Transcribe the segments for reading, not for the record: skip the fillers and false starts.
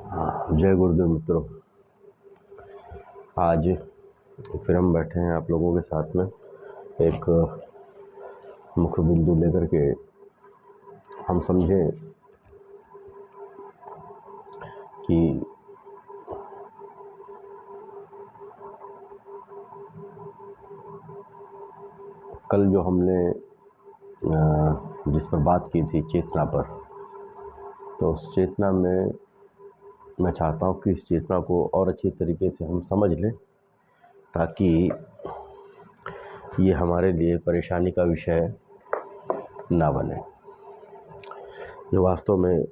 जय गुरुदेव मित्रों। आज फिर हम बैठे हैं आप लोगों के साथ में एक मुख्य बिंदु लेकर के। हम समझें कि कल जो हमने जिस पर बात की थी चेतना पर, तो उस चेतना में मैं चाहता हूँ कि इस चेतना को और अच्छी तरीके से हम समझ लें, ताकि ये हमारे लिए परेशानी का विषय ना बने। ये वास्तव में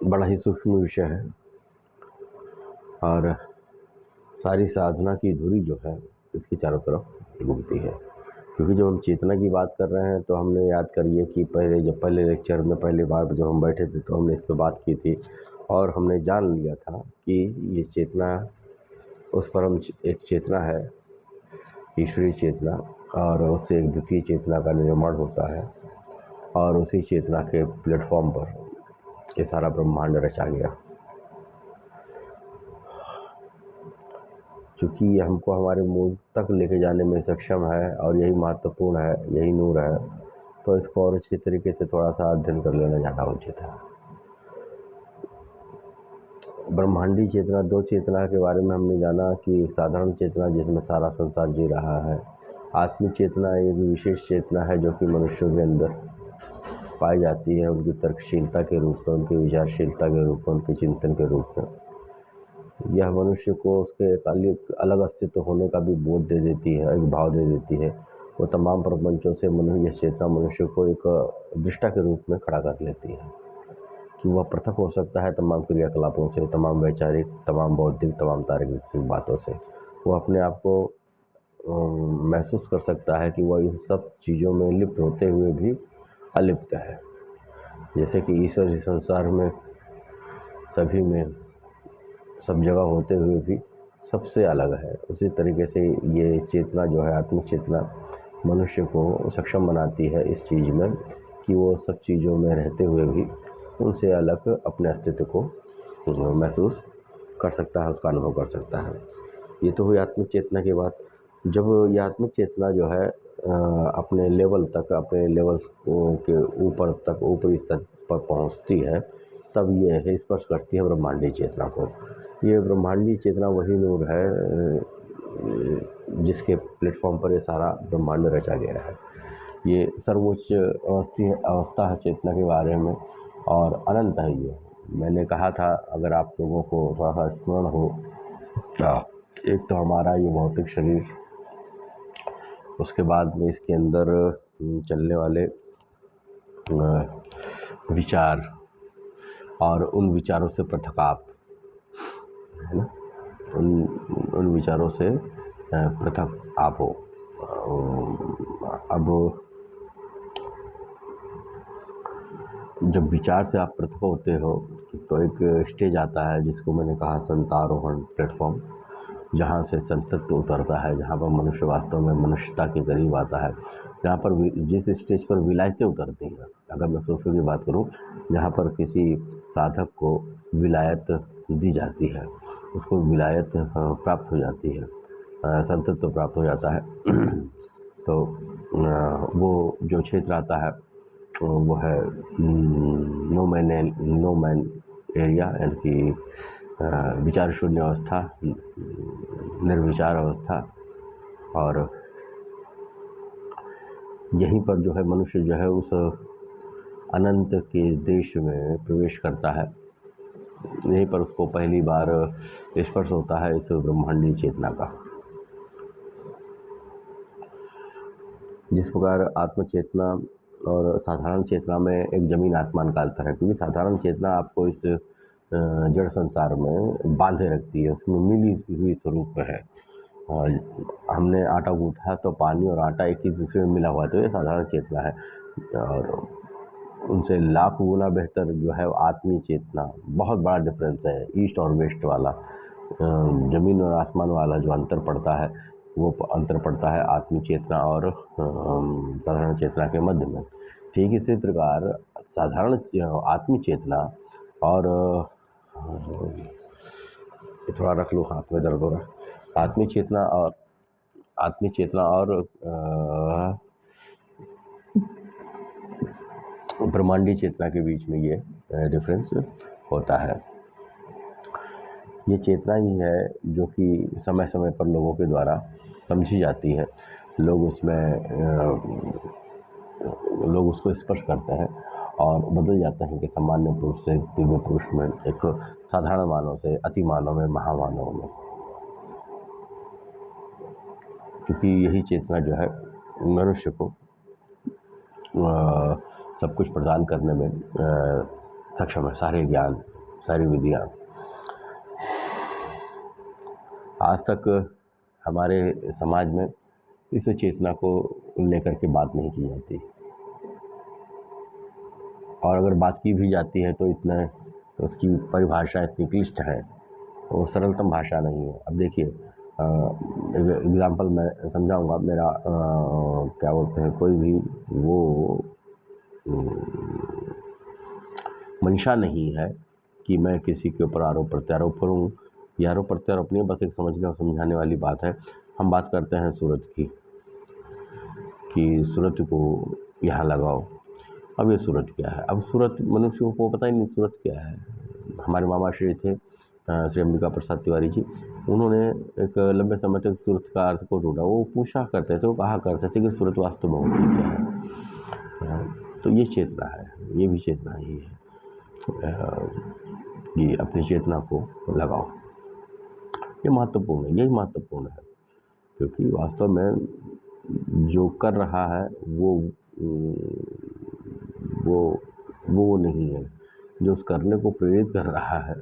बड़ा ही सूक्ष्म विषय है और सारी साधना की धुरी जो है इसकी चारों तरफ घूमती है। क्योंकि जब हम चेतना की बात कर रहे हैं तो हमने याद करिए कि पहले लेक्चर में पहली बार जब हम बैठे थे तो हमने इस पर बात की थी और हमने जान लिया था कि ये चेतना उस परम एक चेतना है, ईश्वरीय चेतना, और उससे एक द्वितीय चेतना का निर्माण होता है और उसी चेतना के प्लेटफॉर्म पर ये सारा ब्रह्मांड रचा गया। क्योंकि ये हमको हमारे मूल तक लेके जाने में सक्षम है और यही महत्वपूर्ण है, यही नूर है, तो इसको और अच्छी तरीके से थोड़ा सा अध्ययन कर लेना ज़्यादा उचित है। ब्रह्मांडी चेतना, दो चेतना के बारे में हमने जाना कि एक साधारण चेतना जिसमें सारा संसार जी रहा है, आत्मिक चेतना एक विशेष चेतना है जो कि मनुष्यों के अंदर पाई जाती है, उनकी तर्कशीलता के रूप में, उनकी विचारशीलता के रूप में, उनके चिंतन के रूप में। यह मनुष्य को उसके एक अलग अस्तित्व होने का भी बोध दे देती है, एक भाव दे देती है। वो तमाम प्रपंचों से यह चेतना मनुष्य को एक दृष्टा के रूप में खड़ा कर लेती है कि वह पृथक हो सकता है तमाम क्रियाकलापों से, तमाम वैचारिक, तमाम बौद्धिक, तमाम तार्किक बातों से। वो अपने आप को महसूस कर सकता है कि वह इन सब चीज़ों में लिप्त होते हुए भी अलिप्त है। जैसे कि ईश्वर इस संसार में सभी में सब जगह होते हुए भी सबसे अलग है, उसी तरीके से ये चेतना जो है, आत्मिक चेतना, मनुष्य को सक्षम बनाती है इस चीज़ में कि वो सब चीज़ों में रहते हुए भी उनसे अलग अपने अस्तित्व को महसूस कर सकता है, उसका अनुभव कर सकता है। ये तो हुई आत्मिक चेतना की बात। जब ये आत्मिक चेतना जो है अपने लेवल तक, अपने लेवल के ऊपर तक, ऊपरी स्तर पर पहुंचती है, तब ये स्पर्श करती है ब्रह्मांडी चेतना को। ये ब्रह्मांडी चेतना वही नूर है जिसके प्लेटफॉर्म पर ये सारा ब्रह्मांड रचा गया है। ये सर्वोच्च अवस्था है चेतना के बारे में और अनंत है ये। मैंने कहा था, अगर आप लोगों को थोड़ा सा स्मरण हो, एक तो हमारा ये भौतिक शरीर, उसके बाद में इसके अंदर चलने वाले विचार और उन विचारों से पृथक आप, है ना, उन विचारों से पृथक आप हो। अब जब विचार से आप पृथक होते हो तो एक स्टेज आता है जिसको मैंने कहा संतारोहण प्लेटफॉर्म, जहाँ से संतत्व उतरता है, जहाँ पर मनुष्य वास्तव में मनुष्यता के करीब आता है, जहाँ पर जिस स्टेज पर विलायतें उतरती हैं। अगर मैं सूफी की बात करूँ, जहाँ पर किसी साधक को विलायत दी जाती है, उसको विलायत प्राप्त हो जाती है, संतत्व प्राप्त हो जाता है तो वो जो क्षेत्र आता है वो है नो मैन एरिया, यानी कि विचार शून्य अवस्था, निर्विचार अवस्था। और यहीं पर जो है मनुष्य जो है उस अनंत के देश में प्रवेश करता है। यहीं पर उसको पहली बार स्पर्श होता है इस ब्रह्मांडी चेतना का। जिस प्रकार आत्म चेतना और साधारण चेतना में एक ज़मीन आसमान का अंतर है, क्योंकि साधारण चेतना आपको इस जड़ संसार में बांधे रखती है, उसमें मिली हुई स्वरूप में है। और हमने आटा गूँथा तो पानी और आटा एक ही दूसरे में मिला हुआ है, तो ये साधारण चेतना है। और उनसे लाख गुना बेहतर जो है आत्मीय चेतना, बहुत बड़ा डिफरेंस है ईस्ट और वेस्ट वाला। ज़मीन और आसमान वाला जो अंतर पड़ता है, वो अंतर पड़ता है आत्मिक चेतना और साधारण चेतना के मध्य में। ठीक इसी प्रकार साधारण आत्मिक चेतना और ये थोड़ा रख लो, हाथ में दर्द हो रहा है। आत्मिक चेतना और ब्रह्मांडीय चेतना के बीच में ये डिफरेंस होता है। ये चेतना ही है जो कि समय समय पर लोगों के द्वारा समझी जाती है। लोग उसको स्पर्श करते हैं और बदल जाते हैं कि सामान्य पुरुष से दिव्य पुरुष में, एक साधारण मानव से अति मानव में, महामानव में। क्योंकि यही चेतना जो है मनुष्य को सब कुछ प्रदान करने में सक्षम है। सारे ज्ञान, सारी विधियाँ। आज तक हमारे समाज में इस चेतना को लेकर के बात नहीं की जाती, और अगर बात की भी जाती है तो इतना उसकी परिभाषा इतनी क्लिष्ट है, वो सरलतम भाषा नहीं है। अब देखिए, एग्ज़ाम्पल मैं समझाऊंगा। मेरा क्या बोलते हैं, कोई भी वो मंशा नहीं है कि मैं किसी के ऊपर आरोप प्रत्यारोप करूँ। ये आरोप प्रत्यारोप नहीं, बस एक समझने और समझाने वाली बात है। हम बात करते हैं सूरत की, कि सूरत को यहाँ लगाओ। अब ये सूरत क्या है? अब सूरत मनुष्यों को पता ही नहीं सूरत क्या है। हमारे मामा श्री थे श्री अंबिका प्रसाद तिवारी जी, उन्होंने एक लंबे समय तक सूरत का अर्थ को ढूंढा। वो पूछा करते थे, वो कहा करते थे कि सूरत वास्तव में होती क्या है। तो ये चेतना है, ये भी चेतना ही है कि अपनी चेतना को लगाओ। ये महत्वपूर्ण है, यही महत्वपूर्ण है, क्योंकि वास्तव में जो कर रहा है वो नहीं है, जो उस करने को प्रेरित कर रहा है।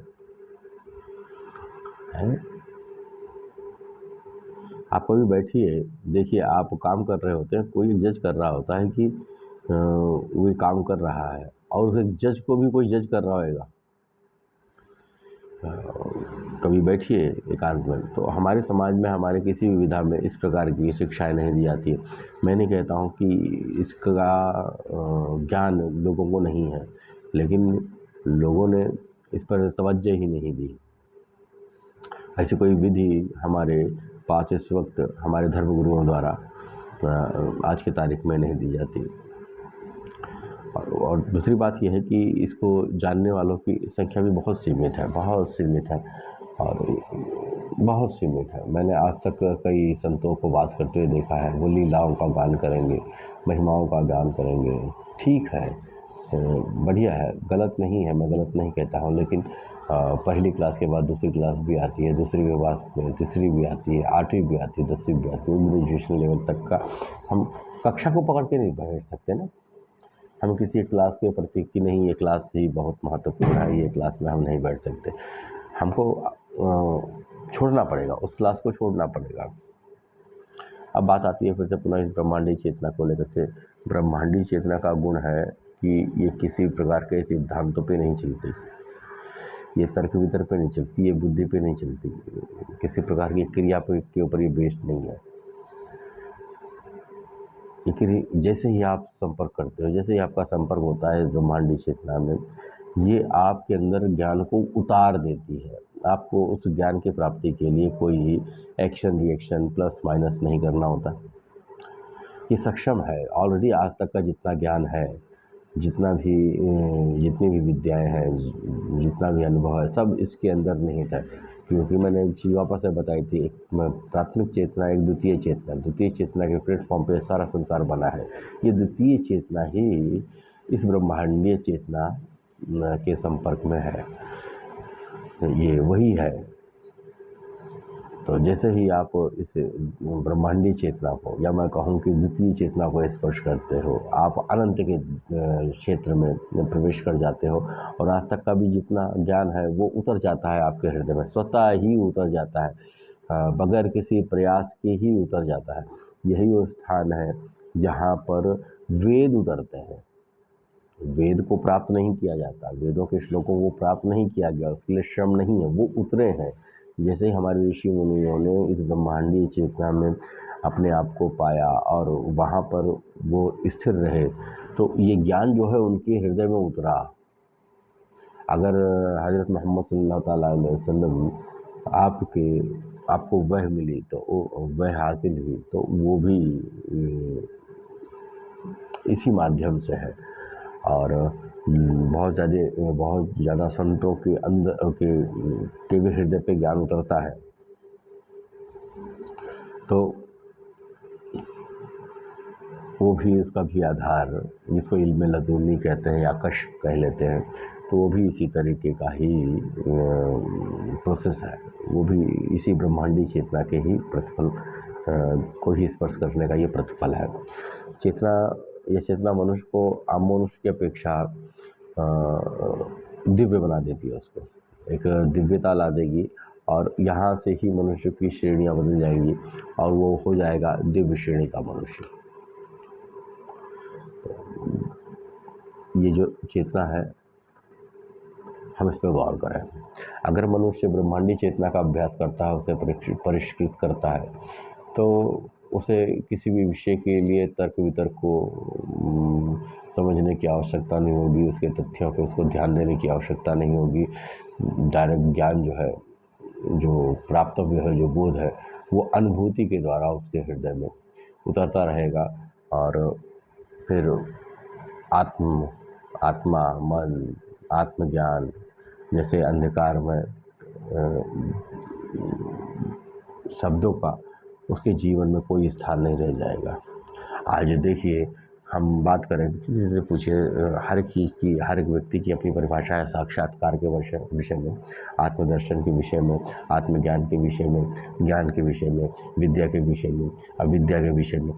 आप कभी बैठिए, देखिए, आप काम कर रहे होते हैं, कोई जज कर रहा होता है कि वो काम कर रहा है, और उस जज को भी कोई जज कर रहा होगा। कभी बैठिए एकांत में, तो हमारे समाज में, हमारे किसी भी विधा में इस प्रकार की शिक्षाएं नहीं दी जाती है। मैं नहीं कहता हूँ कि इसका ज्ञान लोगों को नहीं है, लेकिन लोगों ने इस पर तवज्जो ही नहीं दी। ऐसी कोई विधि हमारे पास इस वक्त हमारे धर्मगुरुओं द्वारा आज की तारीख में नहीं दी जाती। और दूसरी बात यह है कि इसको जानने वालों की संख्या भी बहुत सीमित है, और बहुत सीमित है। मैंने आज तक कई संतों को बात करते हुए देखा है, वो लीलाओं का गान करेंगे, महिमाओं का गान करेंगे। ठीक है, बढ़िया है, गलत नहीं है, मैं गलत नहीं कहता हूँ, लेकिन पहली क्लास के बाद दूसरी क्लास भी आती है, दूसरी के बाद तीसरी भी आती है, 8वीं भी आती है, 10वीं भी आती है। ग्रेजुएशन लेवल तक का हम कक्षा को पकड़ के नहीं बैठ सकते ना। हम किसी एक क्लास के प्रति कि नहीं, ये क्लास ही बहुत महत्वपूर्ण है, ये क्लास में हम नहीं बैठ सकते, हमको छोड़ना पड़ेगा, उस क्लास को छोड़ना पड़ेगा। अब बात आती है फिर से पुनः इस ब्रह्मांडीय चेतना को लेकर के। ब्रह्मांडीय चेतना का गुण है कि ये किसी प्रकार के सिद्धांतों पे नहीं चलती, ये तर्क वितर्क पे नहीं चलती, ये बुद्धि पे नहीं चलती, किसी प्रकार की क्रिया के ऊपर ये बेस्ड नहीं है। लेकिन जैसे ही आप संपर्क करते हो, जैसे ही आपका संपर्क होता है ब्रह्मांडीय चेतना में, ये आपके अंदर ज्ञान को उतार देती है। आपको उस ज्ञान की प्राप्ति के लिए कोई एक्शन रिएक्शन प्लस माइनस नहीं करना होता। ये सक्षम है ऑलरेडी। आज तक का जितना ज्ञान है, जितनी भी विद्याएं हैं, जितना भी अनुभव है, सब इसके अंदर निहित है। क्योंकि मैंने एक चीज़ वापस से बताई थी, एक प्राथमिक चेतना, एक द्वितीय चेतना के प्लेटफॉर्म पे सारा संसार बना है। ये द्वितीय चेतना ही इस ब्रह्मांडीय चेतना के संपर्क में है, ये वही है। तो जैसे ही आप इस ब्रह्मांडीय चेतना को, या मैं कहूँ कि द्वितीय चेतना को स्पर्श करते हो, आप अनंत के क्षेत्र में प्रवेश कर जाते हो, और आज तक का भी जितना ज्ञान है वो उतर जाता है आपके हृदय में, स्वतः ही उतर जाता है, बगैर किसी प्रयास के ही उतर जाता है। यही वो स्थान है जहाँ पर वेद उतरते हैं। वेद को प्राप्त नहीं किया जाता, वेदों के श्लोकों को प्राप्त नहीं किया गया, उसके लिए श्रम नहीं है, वो उतरे हैं। जैसे ही हमारे ऋषि मुनियों ने इस ब्रह्मांडीय चेतना में अपने आप को पाया और वहाँ पर वो स्थिर रहे, तो ये ज्ञान जो है उनके हृदय में उतरा। अगर हज़रत मोहम्मद सल्लल्लाहु ताला अलैहि वसल्लम आपको वह मिली तो वह हासिल हुई तो वो भी इसी माध्यम से है। और बहुत ज़्यादा संतों के अंदर के भी हृदय पे ज्ञान उतरता है। तो वो भी उसका भी आधार, जिसको इल्म लदुनी कहते हैं या कश्फ कह लेते हैं, तो वो भी इसी तरीके का ही प्रोसेस है। वो भी इसी ब्रह्मांडी चेतना के ही प्रतिफल को ही स्पर्श करने का ये प्रतिफल है। ये चेतना मनुष्य को आम मनुष्य की अपेक्षा दिव्य बना देती है। उसको एक दिव्यता ला देगी और यहाँ से ही मनुष्य की श्रेणियाँ बदल जाएंगी और वो हो जाएगा दिव्य श्रेणी का मनुष्य। ये जो चेतना है, हम इस पर गौर करें। अगर मनुष्य ब्रह्मांडी चेतना का अभ्यास करता है, उसे परिष्कृत करता है, तो उसे किसी भी विषय के लिए तर्क वितर्क को समझने की आवश्यकता नहीं होगी, उसके तथ्यों पे उसको ध्यान देने की आवश्यकता नहीं होगी। डायरेक्ट ज्ञान जो है, जो प्राप्तव्य है, जो बोध है, वो अनुभूति के द्वारा उसके हृदय में उतरता रहेगा। और फिर आत्मा, मन, आत्मज्ञान जैसे अंधकार में शब्दों का उसके जीवन में कोई स्थान नहीं रह जाएगा। आज देखिए, हम बात करें किसी से पूछिए, हर चीज़ की, हर एक व्यक्ति की अपनी परिभाषा है। साक्षात्कार के विषय में, आत्मदर्शन के विषय में, आत्मज्ञान के विषय में, ज्ञान के विषय में, विद्या के विषय में, अविद्या के विषय में,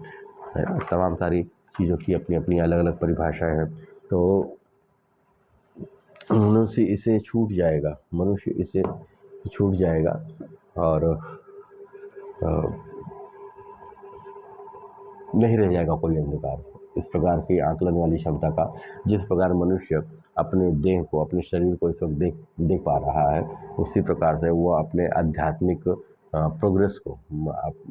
तमाम सारी चीज़ों की अपनी अपनी अलग अलग परिभाषाएं हैं। तो मनुष्य इसे छूट जाएगा और नहीं रह जाएगा कोई अंधकार। इस प्रकार की आकलन वाली क्षमता का, जिस प्रकार मनुष्य अपने देह को, अपने शरीर को इस वक्त देख पा रहा है, उसी प्रकार से वो अपने आध्यात्मिक प्रोग्रेस को,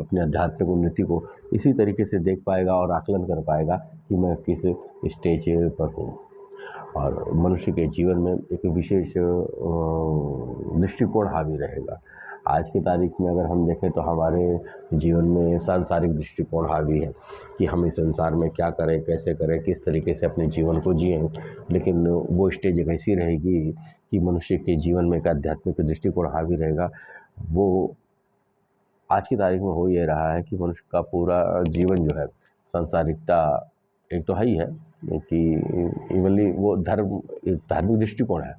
अपने आध्यात्मिक उन्नति को इसी तरीके से देख पाएगा और आकलन कर पाएगा कि मैं किस स्टेज पर हूँ। और मनुष्य के जीवन में एक विशेष दृष्टिकोण हावी रहेगा। आज की तारीख में अगर हम देखें तो हमारे जीवन में सांसारिक दृष्टिकोण हावी है कि हम इस संसार में क्या करें, कैसे करें, किस तरीके से अपने जीवन को जिएं। लेकिन वो स्टेज एक ऐसी रहेगी कि मनुष्य के जीवन में एक आध्यात्मिक दृष्टिकोण हावी रहेगा। वो आज की तारीख में हो ये रहा है कि मनुष्य का पूरा जीवन जो है, सांसारिकता एक तो है ही है कि इवनली वो धार्मिक दृष्टिकोण है।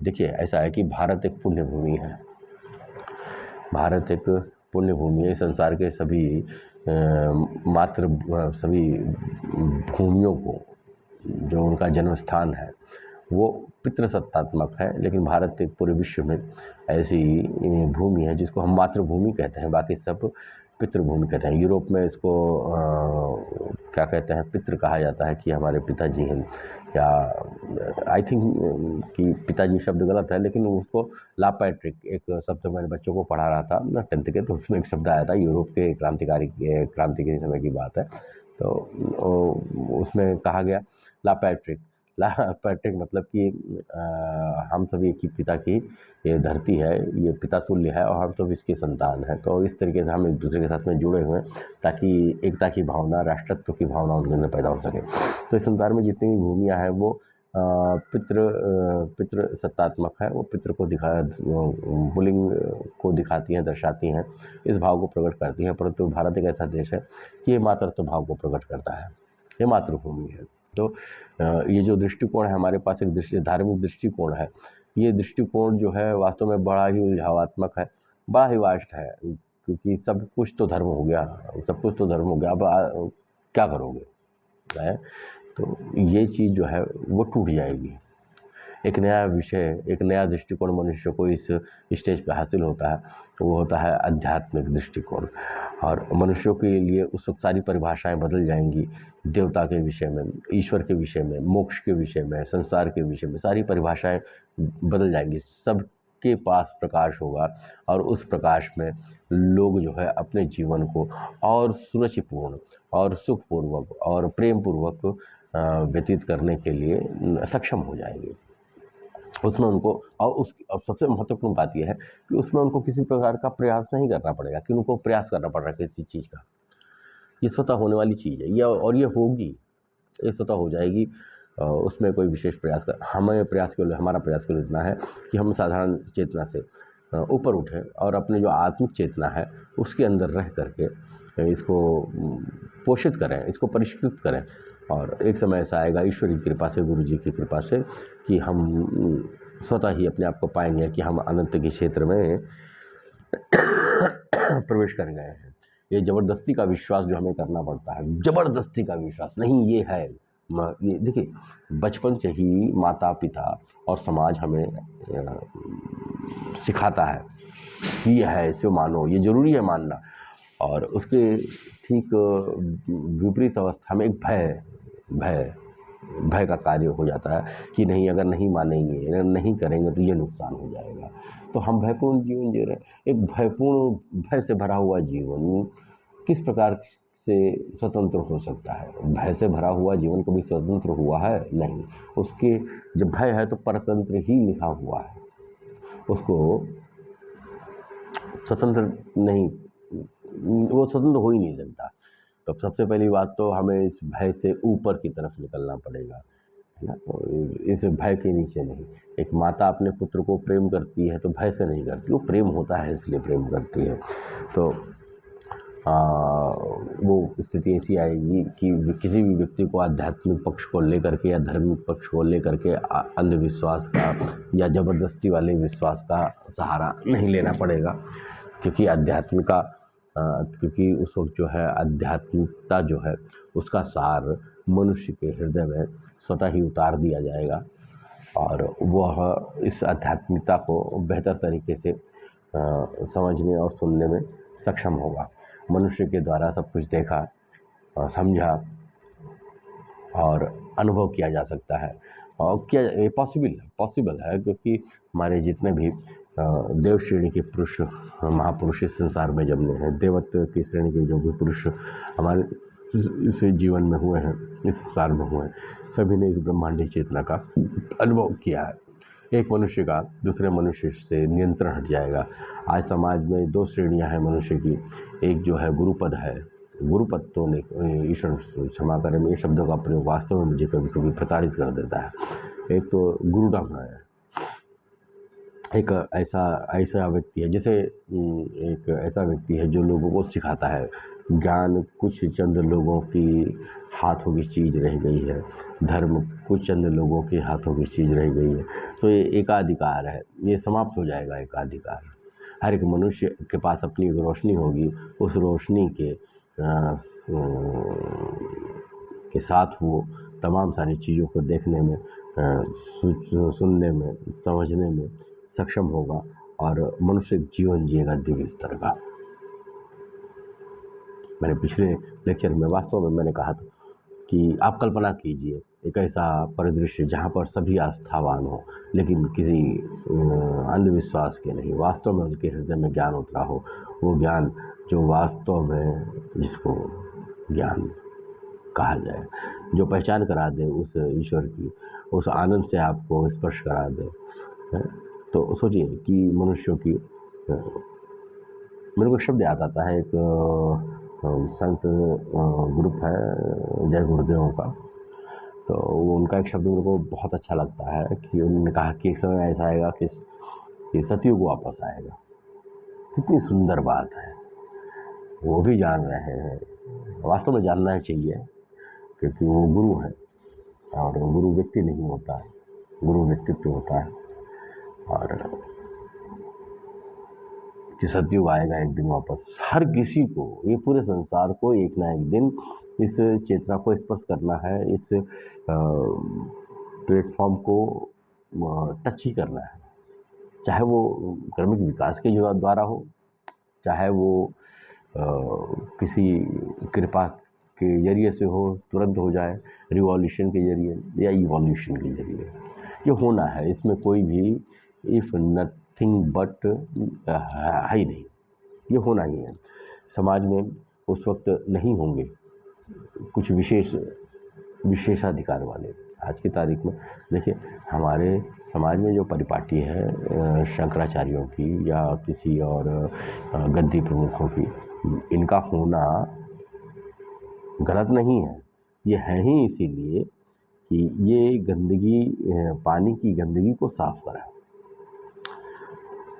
देखिए, ऐसा है कि भारत एक पुण्य भूमि है। भारत एक पुण्य भूमि है। संसार के सभी भूमियों को, जो उनका जन्म स्थान है, वो पितृसत्तात्मक है। लेकिन भारत एक पूरे विश्व में ऐसी भूमि है जिसको हम मातृभूमि कहते हैं, बाकी सब पितृभूमि कहते हैं। यूरोप में इसको क्या कहते हैं, पितृ कहा जाता है कि हमारे पिताजी हैं, या आई थिंक कि पिताजी शब्द गलत है, लेकिन उसको ला पैट्रिक, एक शब्द मैंने बच्चों को पढ़ा रहा था ना 10th के, तो उसमें एक शब्द आया था, यूरोप के क्रांति के समय की बात है। तो उसमें कहा गया ला पैट्रिक मतलब कि हम सभी एक ही पिता की ये धरती है, ये पिता तुल्य है और हम सब इसके संतान हैं। तो इस तरीके से हम एक दूसरे के साथ में जुड़े हुए हैं ताकि एकता की भावना, राष्ट्रत्व की भावना उनके अंदर पैदा हो सके। तो इस संसार में जितनी भी भूमियाँ हैं वो पितृ सत्तात्मक है। वो पितृ को पुल्लिंग को दिखाती हैं, दर्शाती हैं, इस भाव को प्रकट करती हैं। परंतु भारत एक ऐसा देश है कि ये मातृत्व भाव को प्रकट करता है, ये मातृभूमि है। तो ये जो दृष्टिकोण है हमारे पास, एक धार्मिक दृष्टिकोण है, ये दृष्टिकोण जो है वास्तव में बड़ा ही उलझावात्मक है, बड़ा ही वास्ट है, क्योंकि सब कुछ तो धर्म हो गया, अब क्या करोगे है? तो ये चीज़ जो है वो टूट जाएगी। एक नया विषय, एक नया दृष्टिकोण मनुष्य को इस स्टेज पे हासिल होता है, तो वो होता है आध्यात्मिक दृष्टिकोण। और मनुष्यों के लिए उस वक्त सारी परिभाषाएं बदल जाएंगी। देवता के विषय में, ईश्वर के विषय में, मोक्ष के विषय में, संसार के विषय में सारी परिभाषाएं बदल जाएंगी। सब के पास प्रकाश होगा और उस प्रकाश में लोग जो है अपने जीवन को और सुरुचिपूर्ण और सुखपूर्वक और प्रेम पूर्वक व्यतीत करने के लिए सक्षम हो जाएंगे। उसमें उनको और सबसे महत्वपूर्ण बात यह है कि उसमें उनको किसी प्रकार का प्रयास नहीं करना पड़ेगा कि उनको प्रयास करना पड़ रहा है किसी चीज़ का। ये स्वतः होने वाली चीज़ है, ये होगी, ये स्वतः हो जाएगी। उसमें कोई विशेष प्रयास कर हमारा प्रयास केवल इतना है कि हम साधारण चेतना से ऊपर उठें और अपने जो आत्मिक चेतना है उसके अंदर रह करके इसको पोषित करें, इसको परिष्कृत करें। और एक समय ऐसा आएगा ईश्वर की कृपा से, गुरु जी की कृपा से, कि हम स्वतः ही अपने आप को पाएंगे कि हम अनंत के क्षेत्र में प्रवेश कर गए हैं। ये ज़बरदस्ती का विश्वास जो हमें करना पड़ता है, ज़बरदस्ती का विश्वास नहीं, ये है। ये देखिए, बचपन से ही माता पिता और समाज हमें सिखाता है कि ये है, इसे मानो, ये ज़रूरी है मानना। और उसके ठीक विपरीत अवस्था में एक भय का कार्य हो जाता है कि नहीं, अगर नहीं मानेंगे, अगर नहीं करेंगे तो ये नुकसान हो जाएगा। तो हम भयपूर्ण जीवन जी रहे हैं। एक भय से भरा हुआ जीवन किस प्रकार से स्वतंत्र हो सकता है? भय से भरा हुआ जीवन कभी स्वतंत्र हुआ है? नहीं। उसके जब भय है तो परतंत्र ही लिखा हुआ है, उसको स्वतंत्र नहीं, वो स्वतंत्र हो ही नहीं सकता। तो सबसे पहली बात तो हमें इस भय से ऊपर की तरफ निकलना पड़ेगा, है ना। इस भय के नीचे नहीं। एक माता अपने पुत्र को प्रेम करती है तो भय से नहीं करती, वो प्रेम होता है इसलिए प्रेम करती है। तो वो स्थिति ऐसी आएगी कि किसी भी व्यक्ति को आध्यात्मिक पक्ष को लेकर के या धार्मिक पक्ष को लेकर के अंधविश्वास का या ज़बरदस्ती वाले विश्वास का सहारा नहीं लेना पड़ेगा, क्योंकि क्योंकि उस वक्त जो है आध्यात्मिकता जो है उसका सार मनुष्य के हृदय में स्वतः ही उतार दिया जाएगा और वह इस आध्यात्मिकता को बेहतर तरीके से समझने और सुनने में सक्षम होगा। मनुष्य के द्वारा सब कुछ देखा, समझा और अनुभव किया जा सकता है। और क्या ये पॉसिबल है, क्योंकि हमारे जितने भी देव श्रेणी के पुरुष महापुरुष इस संसार में जन्मे हैं, देवत्व की श्रेणी के जो भी पुरुष हमारे इस जीवन में हुए हैं, इस संसार में हुए हैं, सभी ने इस ब्रह्मांडी चेतना का अनुभव किया है। एक मनुष्य का दूसरे मनुष्य से नियंत्रण हट जाएगा। आज समाज में दो श्रेणियां हैं मनुष्य की। एक जो है गुरुपद है, गुरुपद तो ईश्वर क्षमा करें, ये शब्दों का प्रयोग वास्तव में मुझे कभी कभी प्रताड़ित कर देता है। एक तो गुरुडम है, एक ऐसा व्यक्ति है, जैसे एक ऐसा व्यक्ति है जो लोगों को सिखाता है। ज्ञान कुछ चंद लोगों की हाथों की चीज़ रह गई है, धर्म कुछ चंद लोगों के हाथों की चीज़ रह गई है। तो ये एकाधिकार है, ये समाप्त हो जाएगा एकाधिकार। हर एक मनुष्य के पास अपनी एक रोशनी होगी, उस रोशनी के साथ वो तमाम सारी चीज़ों को देखने में, सुनने में, समझने में सक्षम होगा और मनुष्य जीवन जिएगा दिव्य स्तर का। मैंने पिछले लेक्चर में वास्तव में मैंने कहा था कि आप कल्पना कीजिए एक ऐसा परिदृश्य जहाँ पर सभी आस्थावान हो, लेकिन किसी अंधविश्वास के नहीं, वास्तव में उनके हृदय में ज्ञान उतरा हो। वो ज्ञान जो वास्तव में जिसको ज्ञान कहा जाए, जो पहचान करा दे उस ईश्वर की, उस आनंद से आपको स्पर्श करा दे। तो सोचिए कि मनुष्यों की, मेरे को एक शब्द याद आता है, एक संत ग्रुप है जय गुरुदेव का, तो उनका एक शब्द मेरे को बहुत अच्छा लगता है कि उन्होंने कहा कि एक समय ऐसा आएगा कि सतयुग वापस आएगा। कितनी सुंदर बात है, वो भी जान रहे हैं, वास्तव में जानना चाहिए, क्योंकि वो गुरु है और गुरु व्यक्ति नहीं होता है, गुरु व्यक्तित्व होता है। और कि सतयुग आएगा एक दिन वापस, हर किसी को, ये पूरे संसार को एक ना एक दिन इस चेतना को स्पर्श करना है, इस प्लेटफॉर्म को टच ही करना है, चाहे वो क्रमिक विकास के द्वारा हो, चाहे वो किसी कृपा के जरिए से हो, तुरंत हो जाए, रिवॉल्यूशन के जरिए या इवोल्यूशन के जरिए, ये होना है। इसमें कोई भी इफ नथिंग बट है ही नहीं, ये होना ही है। समाज में उस वक्त नहीं होंगे कुछ विशेषाधिकार वाले। आज की तारीख में देखिए, हमारे समाज में जो परिपाटी है शंकराचार्यों की या किसी और गद्दी प्रमुखों की, इनका होना गलत नहीं है। ये है ही इसीलिए कि ये गंदगी, पानी की गंदगी को साफ करा।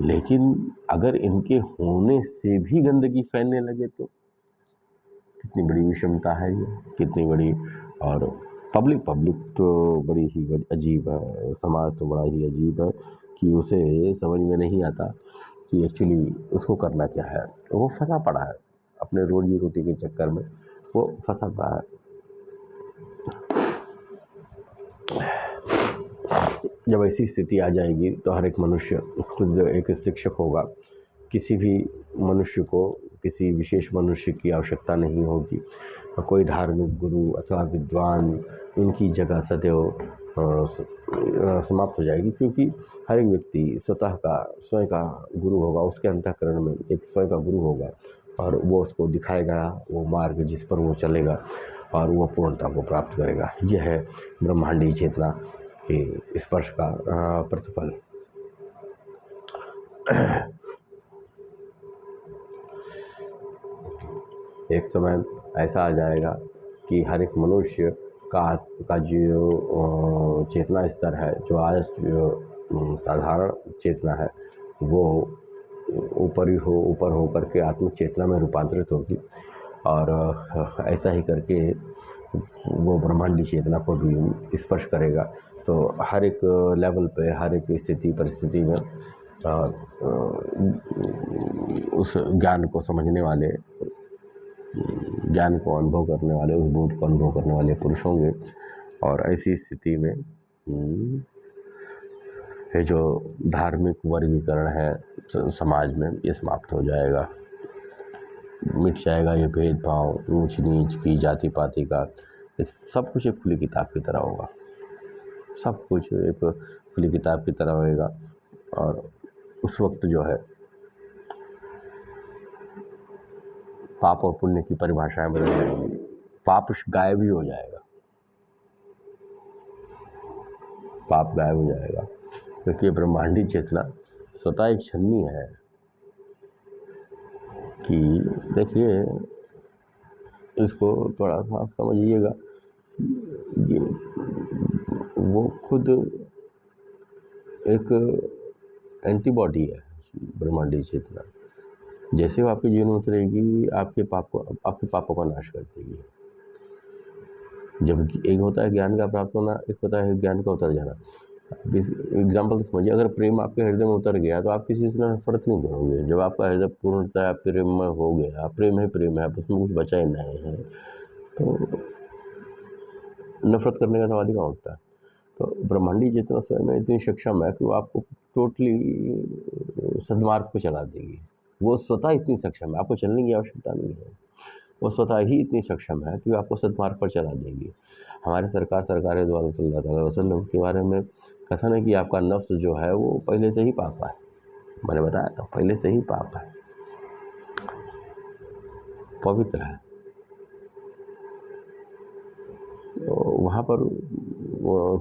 लेकिन अगर इनके होने से भी गंदगी फैलने लगे तो कितनी बड़ी विषमता है ये, कितनी बड़ी। और पब्लिक तो बड़ी ही अजीब है, समाज तो बड़ा ही अजीब है कि उसे समझ में नहीं आता कि एक्चुअली उसको करना क्या है। वो फंसा पड़ा है अपने रोजी रोटी के चक्कर में, वो फंसा पड़ा है। जब ऐसी स्थिति आ जाएगी तो हर एक मनुष्य खुद एक शिक्षक होगा। किसी भी मनुष्य को किसी विशेष मनुष्य की आवश्यकता नहीं होगी। कोई धार्मिक गुरु अथवा विद्वान इनकी जगह सदैव समाप्त हो जाएगी, क्योंकि हर एक व्यक्ति स्वयं का गुरु होगा। उसके अंतःकरण में एक स्वयं का गुरु होगा और वो उसको दिखाएगा वो मार्ग जिस पर वो चलेगा और वो पूर्णता को प्राप्त करेगा। यह है ब्रह्मांडीय चेतना के स्पर्श का प्रतिफल। एक समय ऐसा आ जाएगा कि हर एक मनुष्य का जो चेतना स्तर है, जो आज जो साधारण चेतना है, वो ऊपर हो करके आत्म चेतना में रूपांतरित होगी और ऐसा ही करके वो ब्रह्मांडी चेतना को भी स्पर्श करेगा। तो हर एक लेवल पे, हर एक स्थिति परिस्थिति में उस ज्ञान को समझने वाले, ज्ञान को अनुभव करने वाले, उस बोध को अनुभव करने वाले पुरुष होंगे। और ऐसी स्थिति में ये जो धार्मिक वर्गीकरण है समाज में, ये समाप्त हो जाएगा। मिट जाएगा ये भेदभाव, ऊंच नीच की, जाति पाति का, सब कुछ एक खुली किताब की तरह होगा। सब कुछ एक खुली किताब की तरह होएगा। और उस वक्त जो है पाप और पुण्य की परिभाषाएं बदल जाएंगी। पाप गायब ही हो जाएगा, पाप गायब हो जाएगा, क्योंकि ब्रह्मांडी चेतना स्वतः एक छन्नी है कि देखिए, इसको थोड़ा सा समझिएगा। वो खुद एक एंटीबॉडी है ब्रह्मांडी चेतना। जैसे वो आपके जीवन में उतरेगी, आपके पापों का नाश कर देगी। जब एक होता है ज्ञान का प्राप्त होना, एक होता है ज्ञान का उतर जाना। एग्जाम्पल तो समझिए, अगर प्रेम आपके हृदय में उतर गया तो आप किसी से नफरत नहीं करोगे। जब आपका हृदय पूर्णतः प्रेम में हो गया, प्रेम है, आप उसमें कुछ बचा ही नहीं है, तो नफरत करने का सवाल ही कहाँ उठता है। तो ब्रह्मांडी चेतना स्वयं में इतनी सक्षम है कि वो आपको टोटली सद्मार्ग पे चला देगी। वो स्वतः इतनी सक्षम है, आपको चलने की आवश्यकता नहीं है। वो स्वतः ही इतनी सक्षम है कि वो आपको सद्मार्ग पर चला देगी। हमारे सरकार द्वारा सल्लल्लाहु अलैहि वसल्लम के बारे में कथन है कि आपका नफ्स जो है वो पहले से ही पाप है। मैंने बताया था, पहले से ही पाप है, पवित्र है। तो वहाँ पर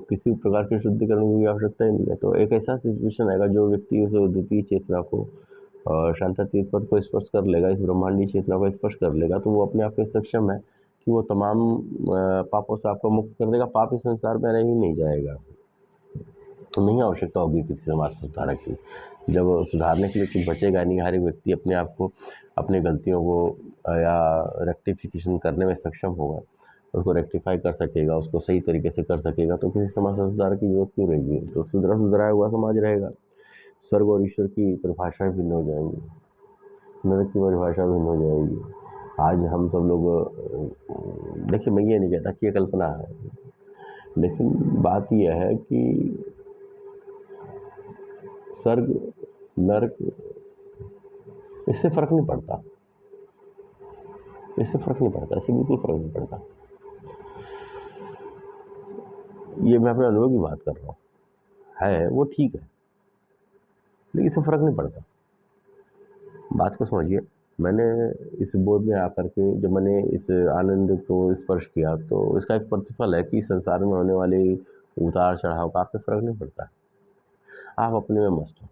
किसी प्रकार के शुद्धिकरण की आवश्यकता ही नहीं है। तो एक ऐसा सिचुएशन आएगा, जो व्यक्ति उस द्वितीय चेतना को शांतातीत पद को स्पर्श कर लेगा, इस ब्रह्मांडी चेतना को स्पर्श कर लेगा, तो वो अपने आप में सक्षम है कि वो तमाम पापों से आपको मुक्त कर देगा। पाप इस संसार में रह ही नहीं जाएगा, तो नहीं आवश्यकता होगी किसी समाज सुधारक की। जब सुधारने के लिए कुछ बचेगा नहीं, हर एक व्यक्ति अपने आप को, अपनी गलतियों को या रेक्टिफिकेशन करने में सक्षम होगा, उसको रेक्टिफाई कर सकेगा, उसको सही तरीके से कर सकेगा, तो किसी समाज सुधार की जरूरत क्यों रहेगी। तो सुधराया हुआ समाज रहेगा। स्वर्ग और ईश्वर की परिभाषाएं भिन्न हो जाएंगी, नरक की परिभाषा भिन्न हो जाएगी। आज हम सब लोग, देखिए, मैं ये नहीं कहता कि ये कल्पना है, लेकिन बात यह है कि स्वर्ग नरक इससे फर्क नहीं पड़ता, इससे बिल्कुल फर्क नहीं पड़ता। ये मैं अपने अनुभव की बात कर रहा हूँ, है वो ठीक है, लेकिन इससे फ़र्क नहीं पड़ता। बात को समझिए, मैंने इस बोध में आकर के जब मैंने इस आनंद को स्पर्श किया, तो इसका एक प्रतिफल है कि संसार में होने वाले उतार-चढ़ाव का आप पे फ़र्क नहीं पड़ता। आप अपने में मस्त हो।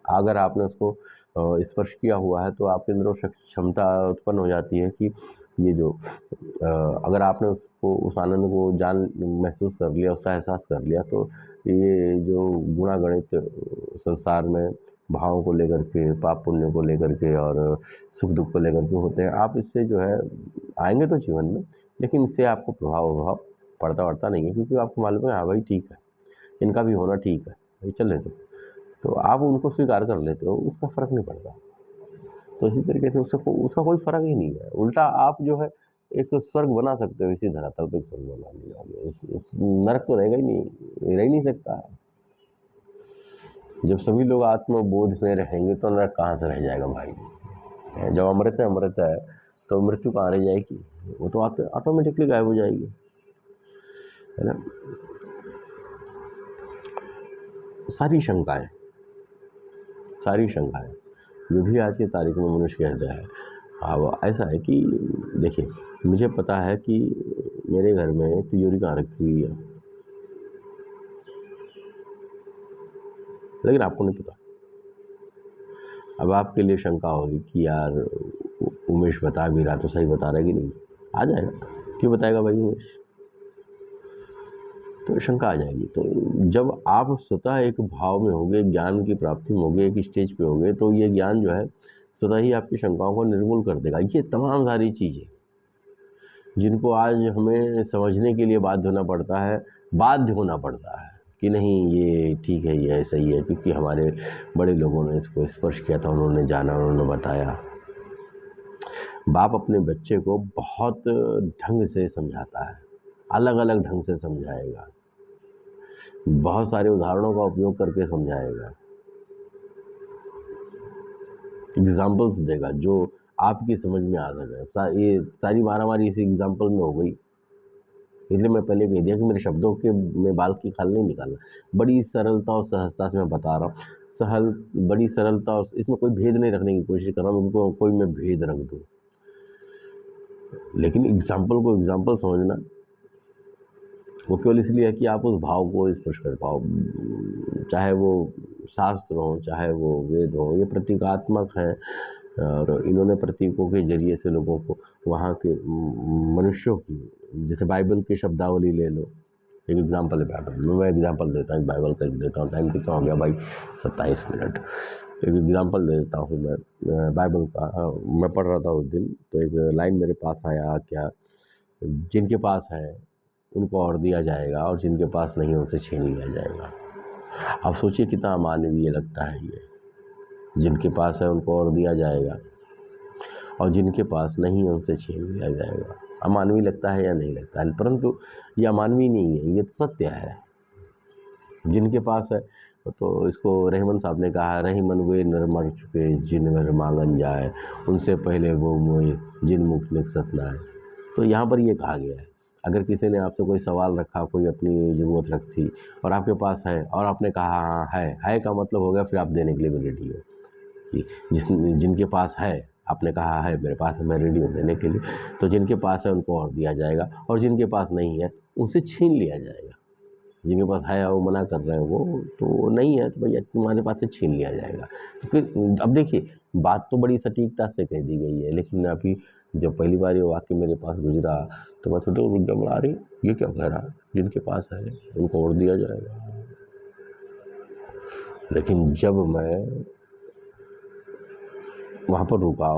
अगर आपने उसको स्पर्श किया हुआ है, तो आपके अंदर वो क्षमता उत्पन्न हो जाती है कि ये जो अगर आपने उसको, उस आनंद को महसूस कर लिया, उसका एहसास कर लिया, तो ये जो गुणा-गणित संसार में भावों को लेकर के, पाप-पुण्य को लेकर के और सुख-दुःख को लेकर के होते हैं, आप इससे जो है आएँगे तो जीवन में, लेकिन इससे आपको प्रभाव-वभाव पड़ता नहीं है, क्योंकि आपको मालूम है हाँ भाई ठीक है, इनका भी होना ठीक है, ये चलने दो। तो आप उनको स्वीकार कर लेते हो, उसका फ़र्क नहीं पड़ता। तो इसी तरीके से उसका कोई फ़र्क ही नहीं है। उल्टा आप जो है एक स्वर्ग बना सकते हो, इसी धरातल पे एक स्वर्ग बना लिया। उस नरक तो रहेगा ही नहीं, रह ही नहीं सकता। जब सभी लोग आत्मबोध में रहेंगे तो नरक कहाँ से रह जाएगा भाई? जब अमृत है तो मृत्यु कहाँ रह जाएगी? वो तो ऑटोमेटिकली गायब हो जाएगी, है ना? सारी शंकाएँ जो भी आज की तारीख में मनुष्य कहता है, अब ऐसा है कि देखिए, मुझे पता है कि मेरे घर में तिजोरी कहाँ रखी हुई है, लेकिन आपको नहीं पता। अब आपके लिए शंका होगी कि यार उमेश बता भी रहा तो सही बता रहा है कि नहीं? आ जाएगा, क्यों बताएगा भाई उमेश? तो शंका आ जाएगी। तो जब आप स्वतः एक भाव में होगे, ज्ञान की प्राप्ति में होगे, एक स्टेज पे होगे, तो ये ज्ञान जो है स्वतः ही आपकी शंकाओं को निर्मूल कर देगा। ये तमाम सारी चीज़ें जिनको आज हमें समझने के लिए बाध्य होना पड़ता है कि नहीं ये ठीक है, ये सही है, क्योंकि हमारे बड़े लोगों ने इसको स्पर्श किया था, उन्होंने जाना, उन्होंने बताया। बाप अपने बच्चे को बहुत ढंग से समझाता है, अलग-अलग ढंग से समझाएगा, बहुत सारे उदाहरणों का उपयोग करके समझाएगा, एग्ज़ाम्पल्स देगा जो आपकी समझ में आ सके। ये सारी मारामारी इसी एग्ज़ाम्पल में हो गई। इसलिए मैं पहले कह दिया कि मेरे शब्दों के में बाल की खाल नहीं निकालना। बड़ी सरलता और सहजता से मैं बता रहा हूँ। बड़ी सरलता, और इसमें कोई भेद नहीं रखने की कोशिश कर रहा हूँ, उनको कोई मैं भेद रख दूँ। लेकिन एग्ज़ाम्पल को एग्ज़ाम्पल समझना, वो केवल इसलिए है कि आप उस भाव को स्पर्श कर पाओ। चाहे वो शास्त्र हों, चाहे वो वेद हों, ये प्रतीकात्मक हैं, और इन्होंने प्रतीकों के ज़रिए से लोगों को वहाँ के मनुष्यों की, जैसे बाइबल की शब्दावली ले लो, एक एग्ज़ाम्पल है बाइबल में। मैं एग्ज़ाम्पल देता हूँ, बाइबल का देता हूँ। टाइम कितना हो गया भाई? 27 मिनट। एक एग्ज़ाम्पल दे देता हूँ मैं बाइबल का। मैं पढ़ रहा था उस दिन, तो एक लाइन मेरे पास आया, क्या जिनके पास है उनको और दिया जाएगा, और जिनके पास नहीं उनसे छीन लिया जाएगा। आप सोचिए कितना अमानवीय लगता है ये। जिनके पास है उनको और दिया जाएगा, और जिनके पास नहीं है उनसे छीन लिया जाएगा। अमानवीय लगता है या नहीं लगता है? परंतु ये अमानवीय नहीं है, ये तो सत्य है। जिनके पास है, तो इसको रहमान साहब ने कहा, रहीमन वे नर मर चुके जिन घर मांगन जाए, उनसे पहले वो मोए जिन मुख निकसत न आए। तो यहाँ पर ये कहा गया है, अगर किसी ने आपसे कोई सवाल रखा, कोई अपनी ज़रूरत रखी और आपके पास है, और आपने कहा हाँ है का मतलब हो गया फिर आप देने के लिए भी रेडी हो। कि जिनके पास है, आपने कहा है मेरे पास है, मैं रेडी हूँ देने के लिए, तो जिनके पास है उनको और दिया जाएगा, और जिनके पास नहीं है उनसे छीन लिया जाएगा। जिनके पास है वो मना कर रहे हैं, वो तो नहीं है, तो भैया तुम्हारे पास से छीन लिया जाएगा। तो फिर अब देखिए, बात तो बड़ी सटीकता से कह दी गई है, लेकिन अभी जब पहली बार ये वाक्य मेरे पास गुजरा, तो मैं थोड़ा रुक गया, बोला अरे ये क्या कह रहा है, जिनके पास है उनको और दिया जाएगा। लेकिन जब मैं वहाँ पर रुका,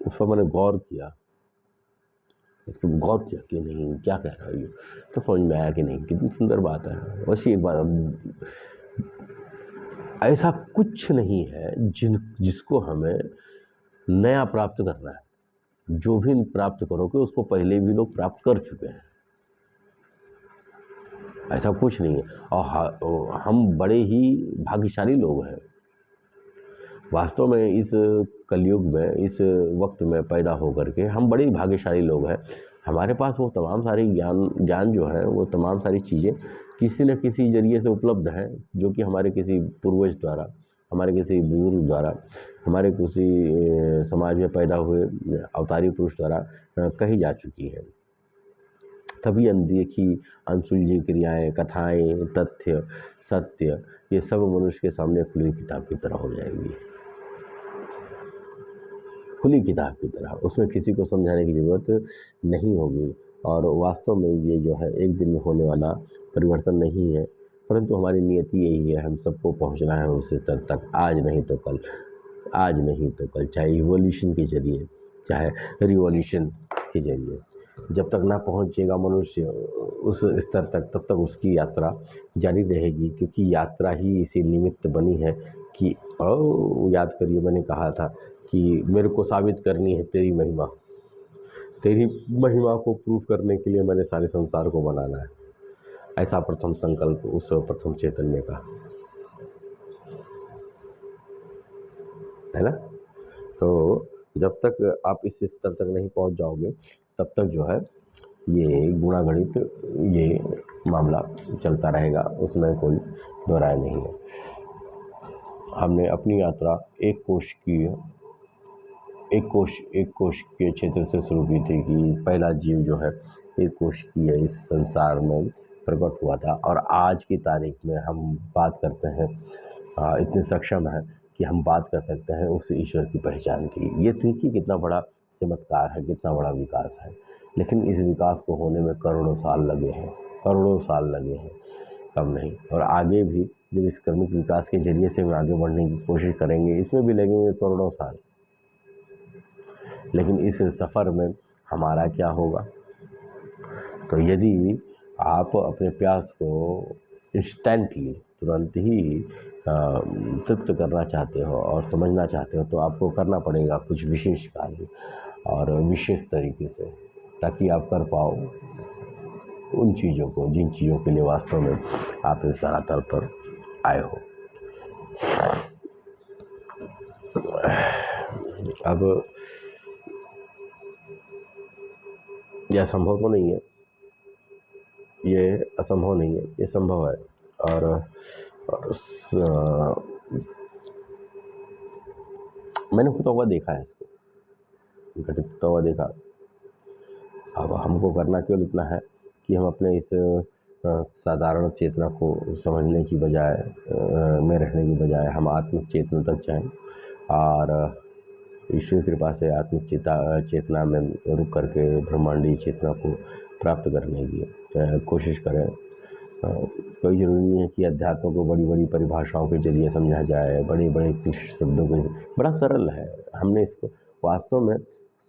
उस पर मैंने गौर किया कि नहीं क्या कह रहा है ये, तो समझ में आया कि नहीं कितनी सुंदर बात है। वैसे एक बार, ऐसा कुछ नहीं है जिसको हमें नया प्राप्त करना है। जो भी प्राप्त करोगे उसको पहले भी लोग प्राप्त कर चुके हैं, ऐसा कुछ नहीं है। और हम बड़े ही भाग्यशाली लोग हैं वास्तव में। इस कलयुग में, इस वक्त में पैदा होकर के हम बड़े ही भाग्यशाली लोग हैं। हमारे पास वो तमाम सारी ज्ञान जो है, वो तमाम सारी चीज़ें किसी न किसी ज़रिए से उपलब्ध हैं, जो कि हमारे किसी पूर्वज द्वारा हमारे किसी बुजुर्ग द्वारा, हमारे किसी समाज में पैदा हुए अवतारी पुरुष द्वारा कही जा चुकी है। तभी अनदेखी, अनसुलझी क्रियाएँ, कथाएँ, तथ्य, सत्य ये सब मनुष्य के सामने खुली किताब की तरह हो जाएंगी, खुली किताब की तरह। उसमें किसी को समझाने की ज़रूरत नहीं होगी और वास्तव में ये जो है एक दिन में होने वाला परिवर्तन नहीं है, परंतु हमारी नियति यही है, हम सबको पहुंचना है उस स्तर तक, आज नहीं तो कल, आज नहीं तो कल, चाहे इवोल्यूशन के ज़रिए, चाहे रिवॉल्यूशन के ज़रिए। जब तक ना पहुंचेगा मनुष्य उस स्तर तक, तब तक उसकी यात्रा जारी रहेगी, क्योंकि यात्रा ही इसी निमित्त बनी है कि याद करिए मैंने कहा था कि मेरे को साबित करनी है तेरी महिमा, तेरी महिमा को प्रूव करने के लिए मैंने सारे संसार को बनाना है। ऐसा प्रथम संकल्प उस प्रथम चैतन्य का है ना। तो जब तक आप इस स्तर तक नहीं पहुंच जाओगे, तब तक जो है ये गुणागणित, ये मामला चलता रहेगा, उसमें कोई दो राय नहीं है। हमने अपनी यात्रा एक कोश के क्षेत्र से शुरू की थी कि पहला जीव जो है एक कोश की है इस संसार में प्रकट हुआ था, और आज की तारीख में हम बात करते हैं, इतने सक्षम हैं कि हम बात कर सकते हैं उस ईश्वर की पहचान की। ये देखिए कितना बड़ा चमत्कार है, कितना बड़ा विकास है। लेकिन इस विकास को होने में करोड़ों साल लगे हैं, करोड़ों साल लगे हैं, कम नहीं। और आगे भी जब इस क्रमिक विकास के जरिए से हम आगे बढ़ने की कोशिश करेंगे, इसमें भी लगेंगे करोड़ों साल। लेकिन इस सफ़र में हमारा क्या होगा? तो यदि आप अपने प्यास को इंस्टेंटली, तुरंत ही तृप्त करना चाहते हो और समझना चाहते हो, तो आपको करना पड़ेगा कुछ विशेष कार्य और विशेष तरीके से, ताकि आप कर पाओ उन चीज़ों को जिन चीज़ों के लिए वास्तव में आप इस धरातल पर आए हो। अब यह संभव तो नहीं है, ये असंभव नहीं है, ये संभव है। और मैंने होता हुआ देखा है, इसको घटित होता हुआ देखा। अब हमको करना केवल इतना है कि हम अपने इस साधारण चेतना को समझने की बजाय, में रहने की बजाय, हम आत्मिक चेतना तक जाएं और ईश्वरी कृपा से आत्मिक चेतना में रुक करके ब्रह्मांडीय चेतना को प्राप्त करने की कोशिश करें। कोई ज़रूरी नहीं है कि अध्यात्म को बड़ी बड़ी परिभाषाओं के जरिए समझा जाए, बड़े बड़े क्लिष्ट शब्दों को। बड़ा सरल है, हमने इसको वास्तव में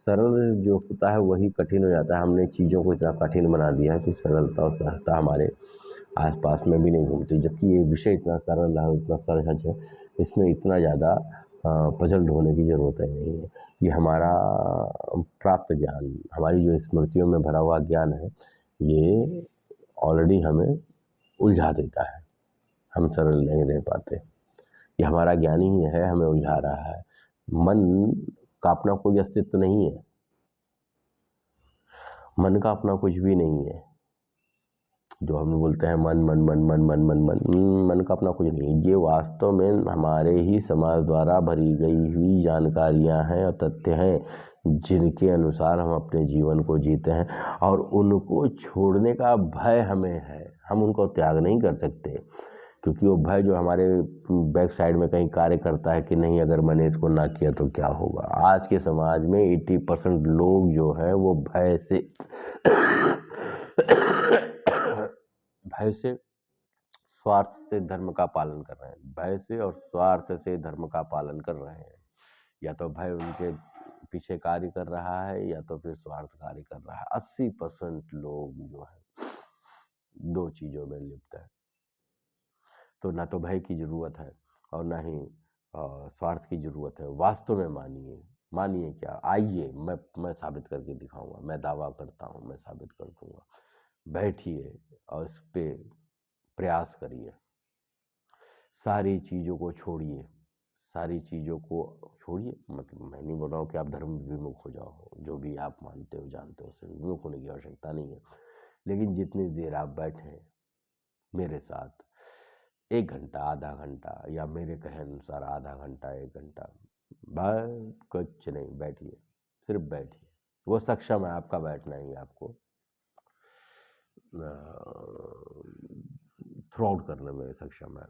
सरल जो होता है वही कठिन हो जाता है। हमने चीज़ों को इतना कठिन बना दिया है कि सरलता और सहजता हमारे आसपास में भी नहीं घूमती, जबकि ये विषय इतना सरल है, इतना सहज है, इसमें इतना ज़्यादा पजल ढोने की ज़रूरत नहीं है। ये हमारा प्राप्त ज्ञान, हमारी जो स्मृतियों में भरा हुआ ज्ञान है, ये ऑलरेडी हमें उलझा देता है, हम सरल नहीं रह पाते। ये हमारा ज्ञान ही है, हमें उलझा रहा है। मन का अपना कोई अस्तित्व नहीं है, मन का अपना कुछ भी नहीं है। जो हम बोलते हैं मन मन मन मन मन मन मन मन का अपना कुछ नहीं है। ये वास्तव में हमारे ही समाज द्वारा भरी गई हुई जानकारियां हैं और तथ्य हैं, जिनके अनुसार हम अपने जीवन को जीते हैं, और उनको छोड़ने का भय हमें है। हम उनको त्याग नहीं कर सकते, क्योंकि वो भय जो हमारे बैक साइड में कहीं कार्य करता है कि नहीं, अगर मैंने इसको ना किया तो क्या होगा। आज के समाज में 80% लोग जो हैं वो भय से भय से, स्वार्थ से धर्म का पालन कर रहे हैं। भय से और स्वार्थ से धर्म का पालन कर रहे हैं। या तो भय उनके पीछे कार्य कर रहा है, या तो फिर स्वार्थ कार्य कर रहा है। 80% लोग जो है दो चीज़ों में लिप्त है। तो ना तो भय की ज़रूरत है और ना ही स्वार्थ की ज़रूरत है। वास्तव में मानिए, मानिए क्या, आइए मैं साबित करके दिखाऊंगा, मैं दावा करता हूँ, मैं साबित कर दूंगा। बैठिए और इस पे प्रयास करिए, सारी चीज़ों को छोड़िए, सारी चीज़ों को छोड़िए। मतलब मैं नहीं बोल रहा हूँ कि आप धर्म विमुख हो जाओ, जो भी आप मानते हो जानते हो उससे विमुख होने की आवश्यकता नहीं है। लेकिन जितनी देर आप बैठे मेरे साथ, 1 घंटा, आधा घंटा या मेरे कहे अनुसार आधा घंटा, 1 घंटा, बस कुछ नहीं, बैठिए, सिर्फ बैठिए। वो सक्षम है आपका बैठना ही आपको थ्रो आउट करने में सक्षम है।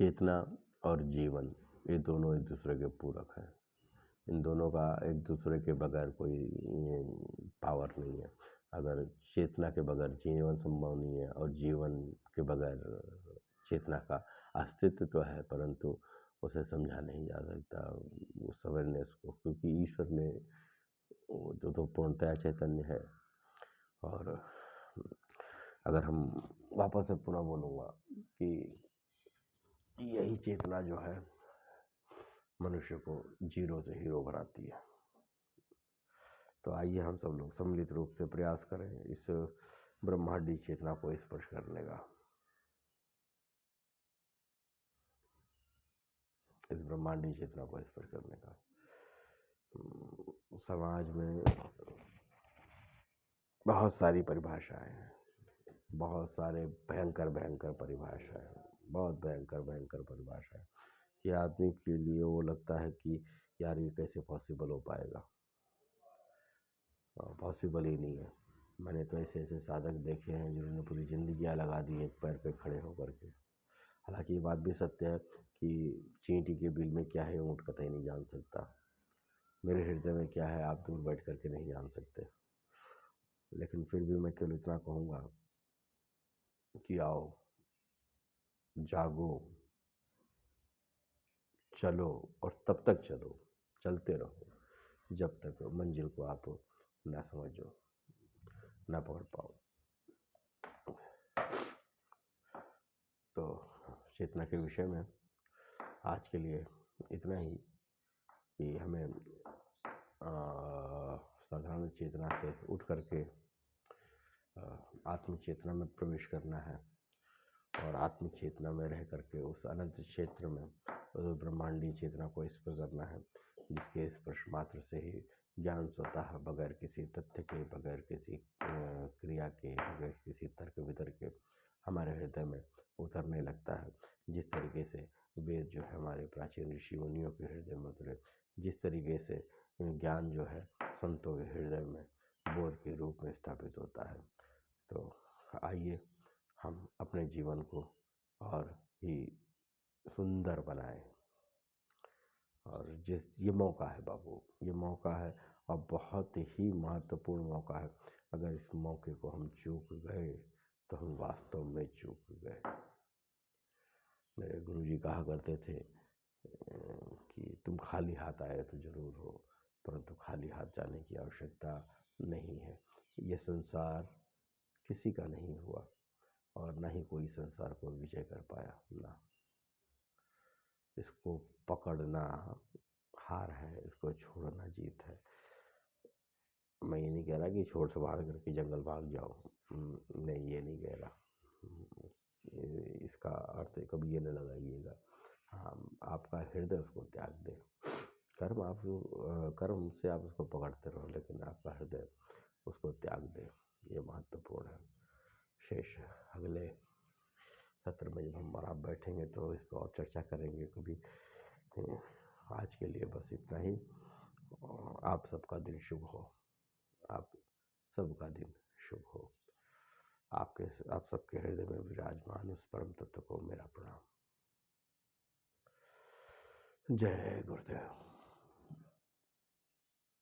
चेतना और जीवन ये दोनों एक दूसरे के पूरक हैं। इन दोनों का एक दूसरे के बगैर कोई पावर नहीं है। अगर चेतना के बगैर जीवन संभव नहीं है और जीवन के बगैर चेतना का अस्तित्व तो है, परंतु उसे समझा नहीं जा सकता उस अवेयरनेस को, क्योंकि ईश्वर ने जो तो पूर्णतया चैतन्य है। और अगर हम वापस से पुनः बोलूँगा कि यही चेतना जो है मनुष्य को जीरो से हीरो बनाती है। तो आइए हम सब लोग सम्मिलित रूप से प्रयास करें इस ब्रह्मांडी चेतना को स्पर्श करने का, इस ब्रह्मांडी चेतना को स्पर्श करने का। समाज में बहुत सारी परिभाषाएं हैं, बहुत सारे भयंकर भयंकर परिभाषाएं, बहुत भयंकर भयंकर परिभाषाएं कि आदमी के लिए वो लगता है कि यार ये कैसे पॉसिबल हो पाएगा। पॉसिबल ही नहीं है। मैंने तो ऐसे ऐसे साधक देखे हैं जिन्होंने पूरी जिंदगियां लगा दी एक पैर पे खड़े होकर के। हालांकि ये बात भी सत्य है कि चींटी के बिल में क्या है ऊँट कतई नहीं जान सकता, मेरे हृदय में क्या है आप दूर बैठ करके नहीं जान सकते। लेकिन फिर भी मैं केवल इतना कहूँगा कि आओ, जागो, चलो, और तब तक चलो, चलते रहो जब तक मंजिल को आप ना समझो, ना पकड़ पाओ। तो चेतना के विषय में आज के लिए इतना ही कि हमें साधारण चेतना से उठ करके आत्म चेतना में प्रवेश करना है और आत्म चेतना में रह करके उस अनंत क्षेत्र में उस ब्रह्मांडी चेतना को स्पर्श करना है, जिसके स्पर्श मात्र से ही ज्ञान स्वतः बगैर किसी तथ्य के, बगैर किसी क्रिया के, बगैर किसी तर्क वितर्क के हमारे हृदय में उतरने लगता है। जिस तरीके से वेद जो है हमारे प्राचीन ऋषि मुनियों के हृदय में उतरे, जिस तरीके से ज्ञान जो है संतों के हृदय में बोध के रूप में स्थापित होता है। तो आइए हम अपने जीवन को और ही सुंदर बनाएं। और ये मौका है बाबू, ये मौका है और बहुत ही महत्वपूर्ण मौका है। अगर इस मौके को हम चूक गए तो हम वास्तव में चूक गए। मेरे गुरुजी कहा करते थे कि तुम खाली हाथ आए तो जरूर हो, परंतु खाली हाथ जाने की आवश्यकता नहीं है। ये संसार किसी का नहीं हुआ और ना ही कोई संसार को विजय कर पाया। ना, इसको पकड़ना हार है, इसको छोड़ना जीत है। मैं ये नहीं कह रहा कि छोड़ संभाल करके जंगल भाग जाओ, नहीं, ये नहीं कह रहा। इसका अर्थ कभी ये न लगाइएगा। हाँ, आपका हृदय उसको त्याग दे। कर्म से आप उसको पकड़ते रहो, लेकिन आपका हृदय उसको त्याग दे, ये महत्वपूर्ण है। शेष अगले सत्र में जब हम आप बैठेंगे तो इस पर और चर्चा करेंगे कभी। आज के लिए बस इतना ही। आप सबका दिन शुभ हो, आप सबका दिन शुभ हो। आप सबके हृदय में विराजमान उस परम तत्व को मेरा प्रणाम। जय गुरुदेव।